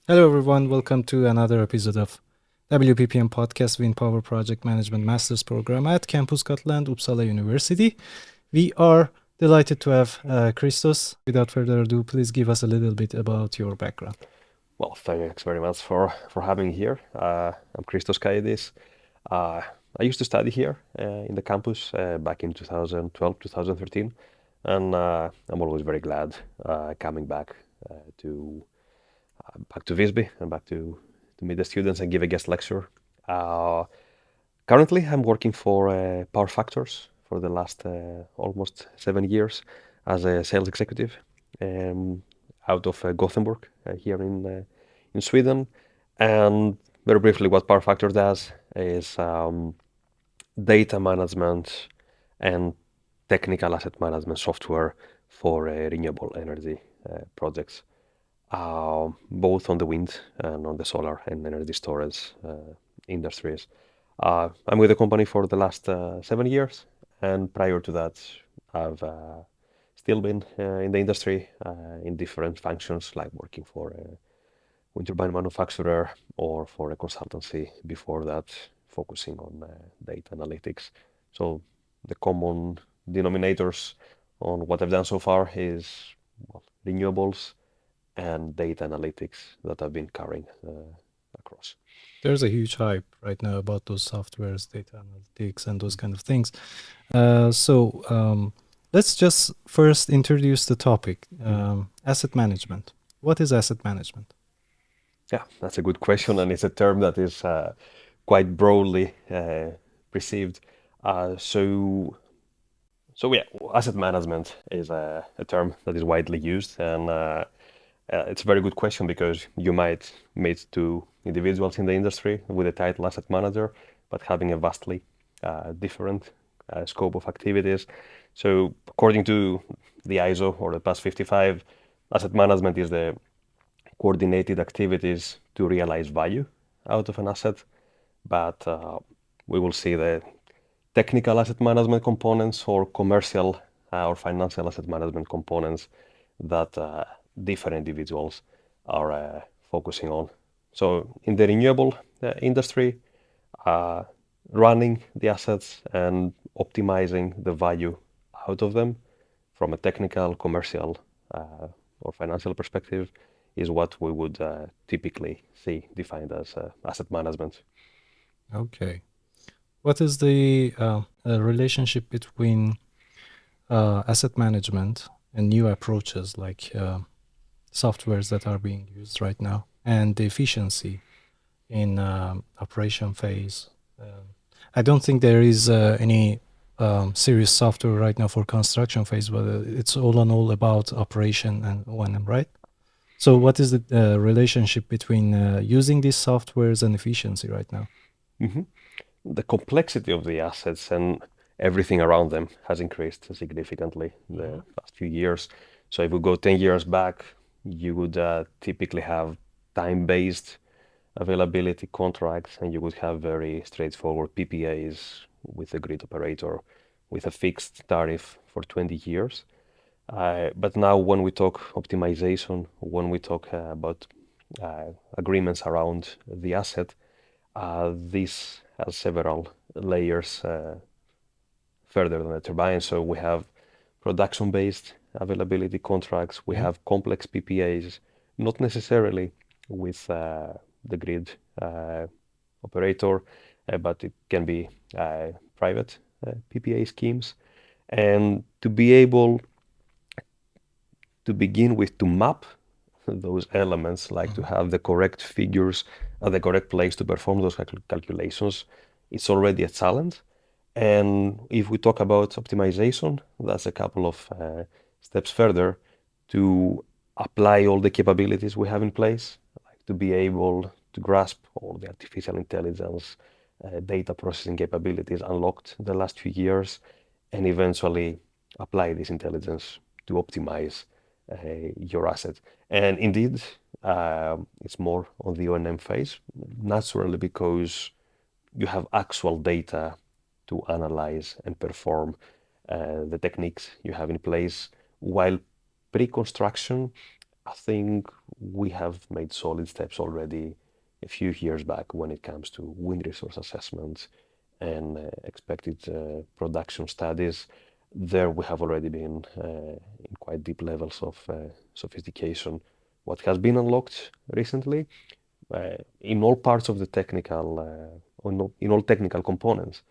Hello, everyone. Welcome to another episode of WPPM Podcast Wind Power Project Management Master's Program at Campus Scotland, Uppsala University. We are delighted to have Christos. Without further ado, please give us a little bit about your background. Well, thanks very much for having me here. I'm Christos Kaidis. I used to study here in the campus back in 2012, 2013, and I'm always very glad coming to back to Visby and back to meet the students and give a guest lecture. Uh, Currently, I'm working for Power Factors for the last almost 7 years as a sales executive um, out of Gothenburg here in Sweden. And very briefly, what Power Factor does is data management and technical asset management software for renewable energy projects, both on the wind and on the solar and energy storage industries. I'm with the company for the last 7 years, and prior to that, I've still been in the industry in different functions, like working for a wind turbine manufacturer or for a consultancy before that, focusing on data analytics. So the common denominators on what I've done so far is renewables and data analytics that I've been carrying across. There's a huge hype right now about those softwares, data analytics, and those kind of things. Let's just first introduce the topic asset management. What is asset management? Yeah, that's a good question, and it's a term that is quite broadly perceived. So, asset management is a term that is widely used, and it's a very good question because you might meet two individuals in the industry with the title asset manager, but having a vastly different scope of activities. So, according to the ISO or the PAS 55, asset management is the coordinated activities to realize value out of an asset, but we will see the technical asset management components or commercial or financial asset management components that different individuals are focusing on. So in the renewable industry, running the assets and optimizing the value out of them from a technical, commercial, or financial perspective is what we would typically see defined as asset management. Okay. What is the relationship between asset management and new approaches like softwares that are being used right now and the efficiency in operation phase? I don't think there is any serious software right now for construction phase, but it's all in all about operation and O&M, right? So what is the relationship between using these softwares and efficiency right now? Mm-hmm. The complexity of the assets and everything around them has increased significantly in the past few years. So if we go 10 years back, you would typically have time-based availability contracts, and you would have very straightforward PPAs with a grid operator with a fixed tariff for 20 years. But now when we talk optimization, when we talk about agreements around the asset, this has several layers further than the turbine. So we have production-based availability contracts. We have complex PPAs, not necessarily with the grid operator, but it can be private PPA schemes. And to be able to begin with to map those elements, like to have the correct figures at the correct place to perform those calculations, it's already a challenge. And if we talk about optimization, that's a couple of steps further to apply all the capabilities we have in place, like to be able to grasp all the artificial intelligence, data processing capabilities unlocked the last few years, and eventually apply this intelligence to optimize your asset. And indeed, it's more on the O&M phase, naturally because you have actual data to analyze and perform the techniques you have in place, while pre-construction I think we have made solid steps already a few years back when it comes to wind resource assessments and expected production studies. There we have already been in quite deep levels of sophistication. What has been unlocked recently in all parts of the technical, in all technical components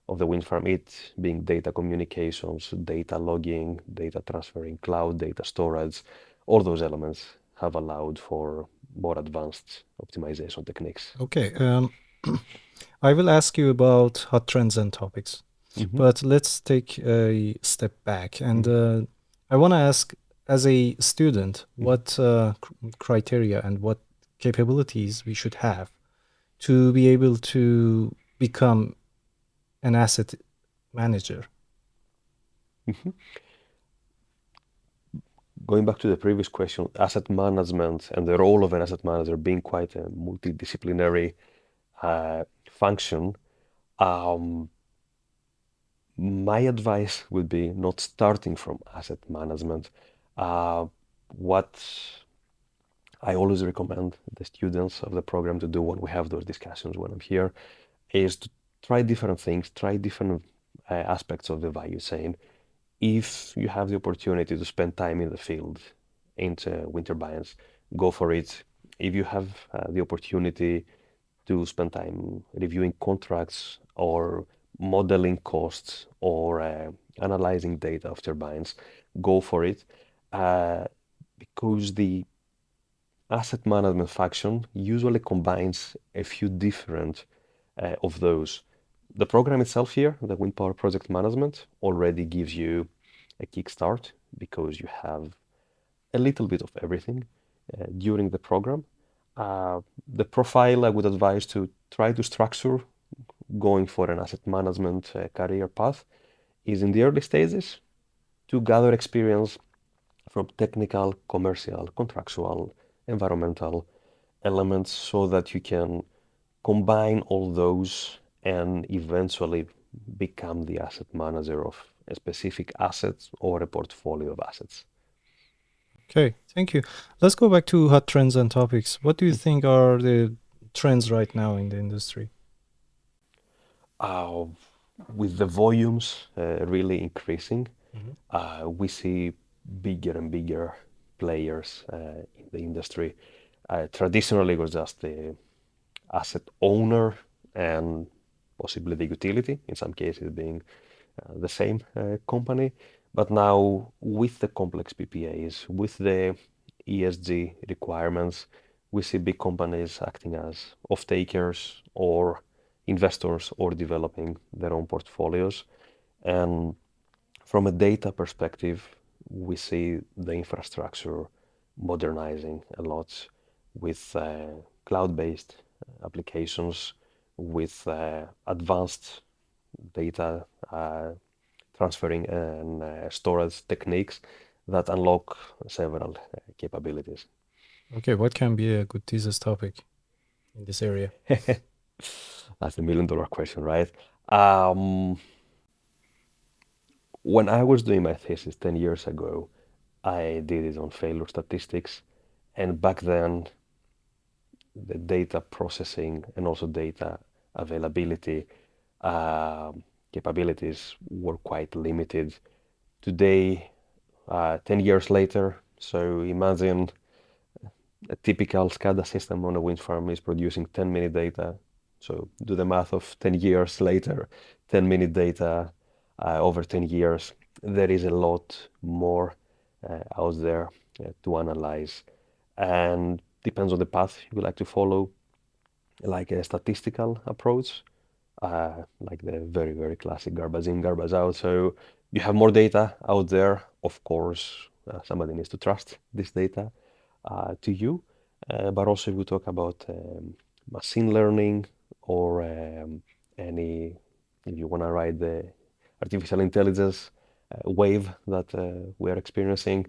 of the wind farm, it being data communications, data logging, data transferring, cloud data storage, all those elements have allowed for more advanced optimization techniques. Okay. I will ask you about hot trends and topics, Mm-hmm. but let's take a step back. And Mm-hmm. I want to ask, as a student, Mm-hmm. what criteria and what capabilities we should have to be able to become an asset manager. Mm-hmm. Going back to the previous question, asset management and the role of an asset manager being quite a multidisciplinary function, um, my advice would be not starting from asset management. What I always recommend the students of the program to do when we have those discussions when I'm here is to try different things, try different aspects of the value chain. If you have the opportunity to spend time in the field, into wind turbines, go for it. If you have the opportunity to spend time reviewing contracts or modeling costs or analyzing data of turbines, go for it. Because the asset management function usually combines a few different of those. The program itself here, the Wind Power Project Management, already gives you a kickstart because you have a little bit of everything during the program. The profile I would advise to try to structure going for an asset management career path is in the early stages to gather experience from technical, commercial, contractual, environmental elements so that you can combine all those and eventually become the asset manager of a specific asset or a portfolio of assets. Okay, thank you. Let's go back to hot trends and topics. What do you think are the trends right now in the industry? Uh, with the volumes really increasing, Mhm. we see bigger and bigger players in the industry. Traditionally, it was just the asset owner and possibly the utility, in some cases being the same company. But now, with the complex PPAs, with the ESG requirements, we see big companies acting as off-takers or investors or developing their own portfolios. And from a data perspective, we see the infrastructure modernizing a lot with cloud-based applications, with advanced data transferring and storage techniques that unlock several capabilities. Okay, what can be a good thesis topic in this area? That's the million-dollar question, right? Um, when I was doing my thesis 10 years ago, I did it on failure statistics. And back then, the data processing and also data availability capabilities were quite limited. Today, 10 years later, so imagine a typical SCADA system on a wind farm is producing 10-minute data. So do the math of 10 years later, 10-minute data over 10 years. There is a lot more out there to analyze. And depends on the path you would like to follow, like a statistical approach, like the very, very classic garbage in, garbage out. So you have more data out there. Of course, somebody needs to trust this data to you. But also, if we talk about machine learning or any, if you want to ride the artificial intelligence wave that we are experiencing,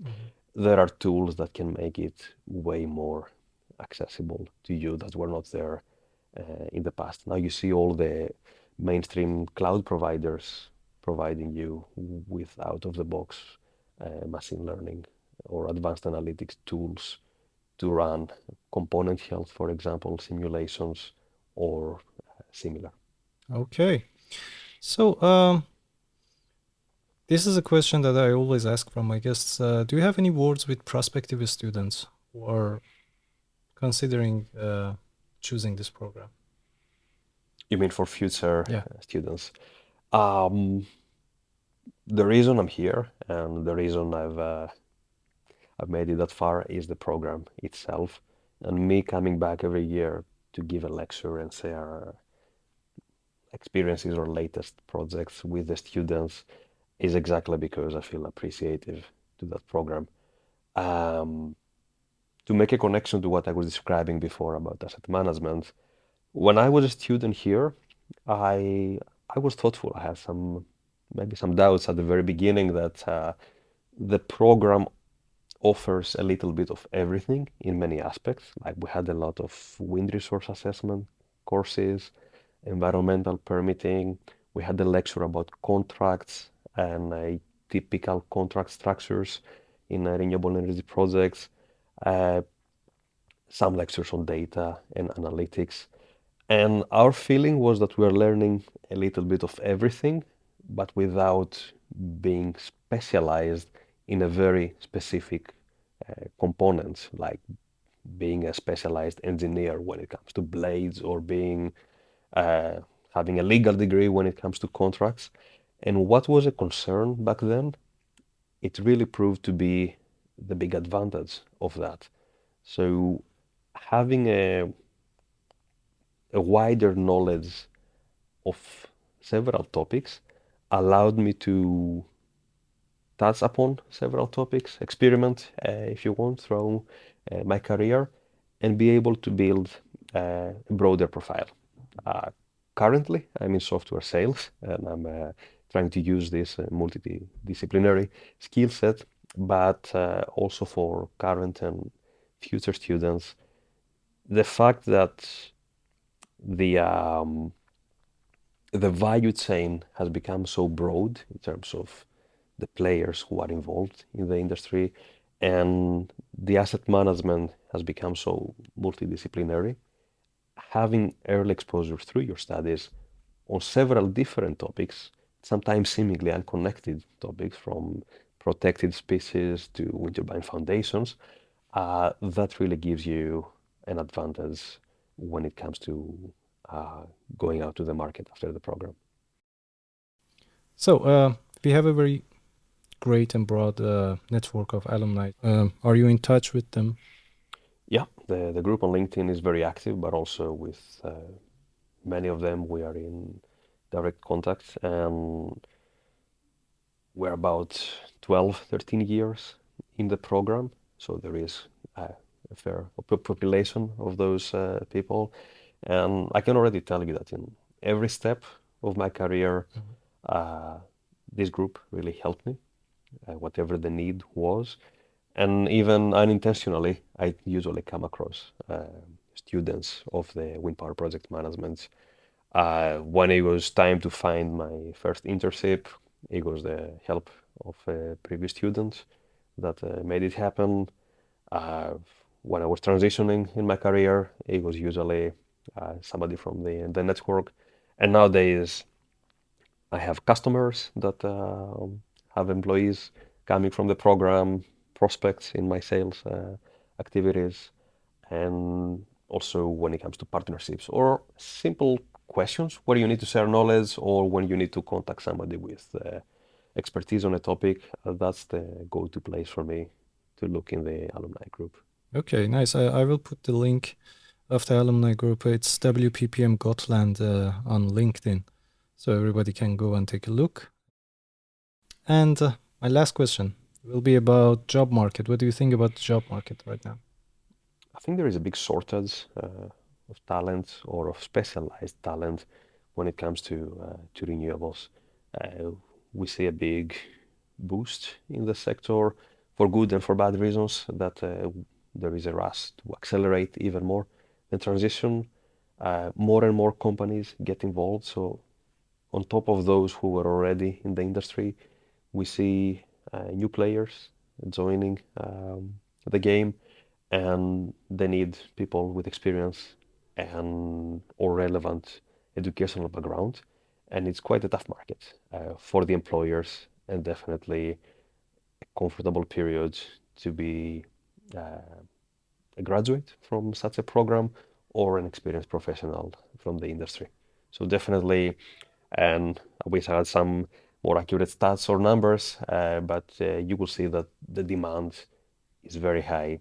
there are tools that can make it way more accessible to you that were not there in the past. Now you see all the mainstream cloud providers providing you with out-of-the-box machine learning or advanced analytics tools to run component health, for example, simulations or similar. Okay. So, this is a question that I always ask from my guests. Do you have any words with prospective students who are considering choosing this program? You mean for future Yeah. students? Um, the reason I'm here and the reason I've made it that far is the program itself, and me coming back every year to give a lecture and share experiences or latest projects with the students is exactly because I feel appreciative to that program. Um, to make a connection to what I was describing before about asset management, when I was a student here, I I was thoughtful. I had maybe some doubts at the very beginning that the program offers a little bit of everything in many aspects. Like we had a lot of wind resource assessment courses, environmental permitting. We had a lecture about contracts and typical contract structures in renewable energy projects. Uh, some lectures on data and analytics. And our feeling was that we're learning a little bit of everything, but without being specialized in a very specific component, like being a specialized engineer when it comes to blades or being uh, having a legal degree when it comes to contracts. And what was a concern back then, it really proved to be the big advantage of that. So having a wider knowledge of several topics allowed me to touch upon several topics, experiment, if you want, through my career, and be able to build a broader profile. Uh, Currently, I'm in software sales, and I'm trying to use this multidisciplinary skill set, but also for current and future students, the fact that the um, the value chain has become so broad in terms of the players who are involved in the industry, and the asset management has become so multidisciplinary. Having early exposure through your studies on several different topics, sometimes seemingly unconnected topics, from protected species to wind turbine foundations, that really gives you an advantage when it comes to uh, going out to the market after the program. So, we have a very great and broad network of alumni. Are you in touch with them? Yeah, the group on LinkedIn is very active, but also with many of them we are in direct contact, and we're about 12, 13 years in the program. So there is a fair population of those people. And I can already tell you that in every step of my career, uh, this group really helped me, whatever the need was. And even unintentionally, I usually come across students of the wind power project management. When it was time to find my first internship, it was the help of a previous student that made it happen. Uh, when I was transitioning in my career, it was usually somebody from the network. And nowadays, I have customers that have employees coming from the program, prospects in my sales activities, and also when it comes to partnerships or simple questions where you need to share knowledge or when you need to contact somebody with expertise on a topic. That's the go-to place for me to look in the alumni group. Okay, nice. I will put the link of the alumni group. It's WPPM Gotland on LinkedIn, so everybody can go and take a look. And my last question will be about job market. What do you think about the job market right now? I think there is a big shortage of talent or of specialized talent when it comes to renewables. Uh, we see a big boost in the sector for good and for bad reasons that there is a rush to accelerate even more the transition. More and more companies get involved. So on top of those who were already in the industry, we see new players joining the game, and they need people with experience and or relevant educational background. And it's quite a tough market for the employers, and definitely a comfortable period to be a graduate from such a program or an experienced professional from the industry. So definitely, and I wish I had some more accurate stats or numbers, but you will see that the demand is very high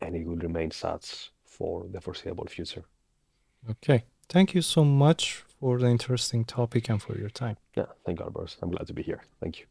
and it will remain such for the foreseeable future. Okay. Thank you so much for the interesting topic and for your time. Yeah, thank you, Alborz. I'm glad to be here. Thank you.